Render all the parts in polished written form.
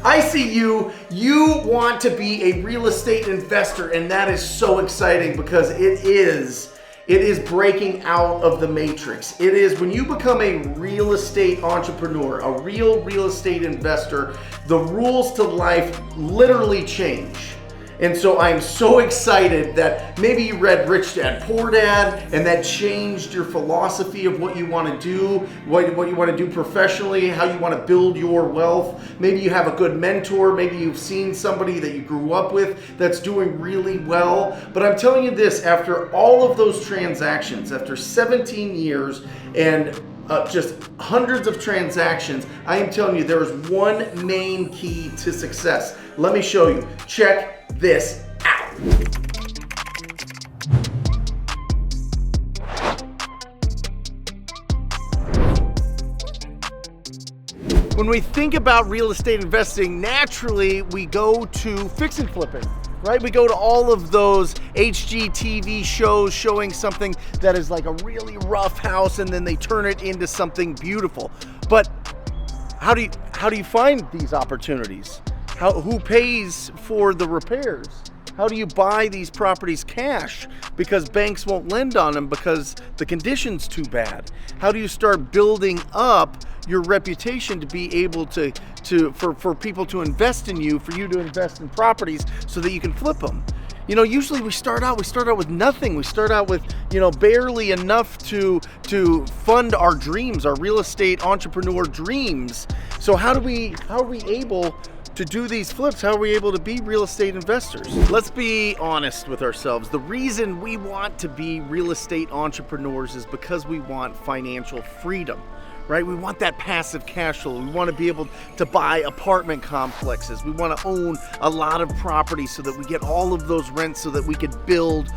I see you. You want to be a real estate investor, and that is so exciting because it is breaking out of the matrix. It is when you become a real estate entrepreneur, a real estate investor, the rules to life literally change. And so I'm so excited that maybe you read Rich Dad, Poor Dad, and that changed your philosophy of what you want to do, what you want to do professionally, how you want to build your wealth. Maybe you have a good mentor. Maybe you've seen somebody that you grew up with that's doing really well. But I'm telling you this, after all of those transactions, after 17 years and just hundreds of transactions, I am telling you there is one main key to success. Let me show you. Check this out. When we think about real estate investing, naturally we go to fix and flipping, right? We go to all of those HGTV shows showing something that is like a really rough house and then they turn it into something beautiful. But how do you find these opportunities? Who pays for the repairs? How do you buy these properties cash? Because banks won't lend on them because the condition's too bad. How do you start building up your reputation to be able for people to invest in you, for you to invest in properties so that you can flip them? You know, usually we start out with nothing. We start out with, barely enough to fund our dreams, our real estate entrepreneur dreams. So how are we able to do these flips? How are we able to be real estate investors? Let's be honest with ourselves. The reason we want to be real estate entrepreneurs is because we want financial freedom, right? We want that passive cash flow. We want to be able to buy apartment complexes. We want to own a lot of property so that we get all of those rents so that we could build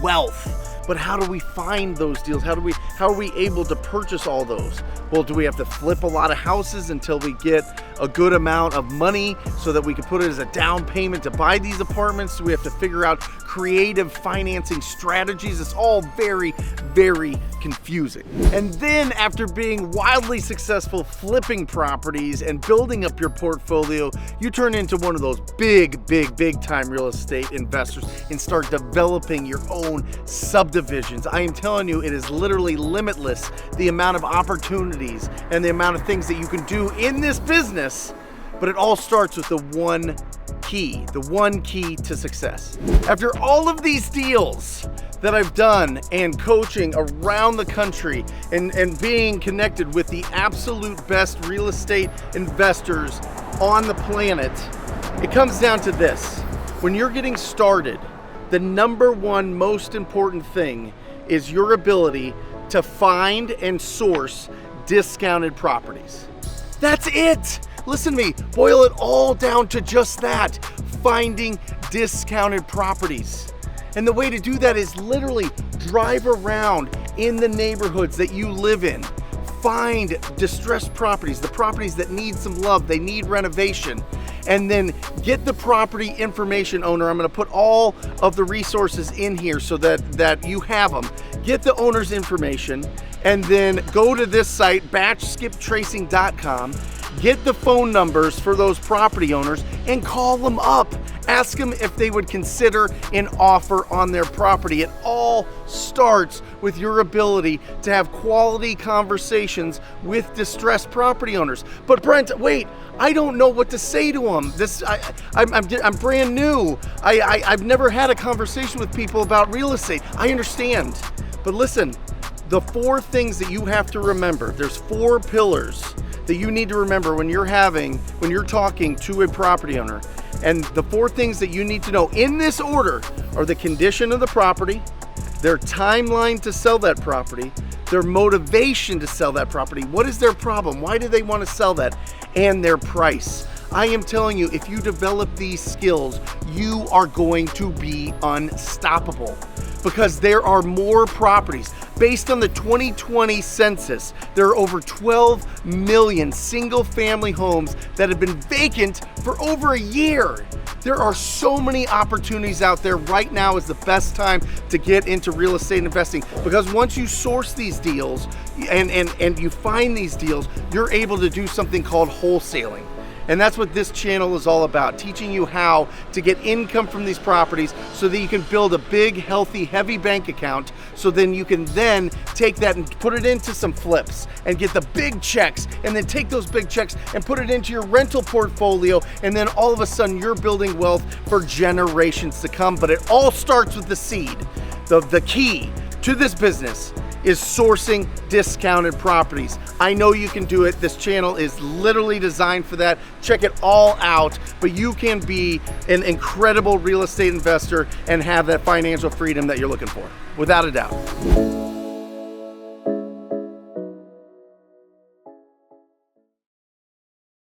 wealth. But how do we find those deals? How are we able to purchase all those? Well, do we have to flip a lot of houses until we get a good amount of money so that we can put it as a down payment to buy these apartments? Do we have to figure out creative financing strategies? It's all very, very confusing. And then after being wildly successful flipping properties and building up your portfolio, you turn into one of those big time real estate investors and start developing your own subdivisions. I am telling you, it is literally limitless, the amount of opportunities and the amount of things that you can do in this business. But it all starts with the one key to success. After all of these deals that I've done and coaching around the country and being connected with the absolute best real estate investors on the planet, it comes down to this. When you're getting started, the number one most important thing is your ability to find and source discounted properties. That's it. Listen to me, boil it all down to just that, finding discounted properties. And the way to do that is literally drive around in the neighborhoods that you live in. Find distressed properties, the properties that need some love, they need renovation. And then get the property information owner. I'm going to put all of the resources in here so that you have them. Get the owner's information and then go to this site, batchskiptracing.com. Get the phone numbers for those property owners and call them up. Ask them if they would consider an offer on their property. It all starts with your ability to have quality conversations with distressed property owners. But Brent, wait, I don't know what to say to them. I'm brand new. I've never had a conversation with people about real estate. I understand. But listen, the 4 things that you have to remember, there's 4 pillars that you need to remember when you're talking to a property owner. And the 4 things that you need to know in this order are the condition of the property, their timeline to sell that property, their motivation to sell that property, what is their problem, why do they want to sell that, and their price. I am telling you, if you develop these skills, you are going to be unstoppable because there are more properties. Based on the 2020 census, there are over 12 million single-family homes that have been vacant for over a year. There are so many opportunities out there. Right now is the best time to get into real estate investing because once you source these deals and you find these deals, you're able to do something called wholesaling. And that's what this channel is all about, teaching you how to get income from these properties so that you can build a big, healthy, heavy bank account, so then you can then take that and put it into some flips and get the big checks, and then take those big checks and put it into your rental portfolio, and then all of a sudden you're building wealth for generations to come. But it all starts with the seed. The key to this business is sourcing discounted properties. I know you can do it. This channel is literally designed for that. Check it all out. But you can be an incredible real estate investor and have that financial freedom that you're looking for, without a doubt.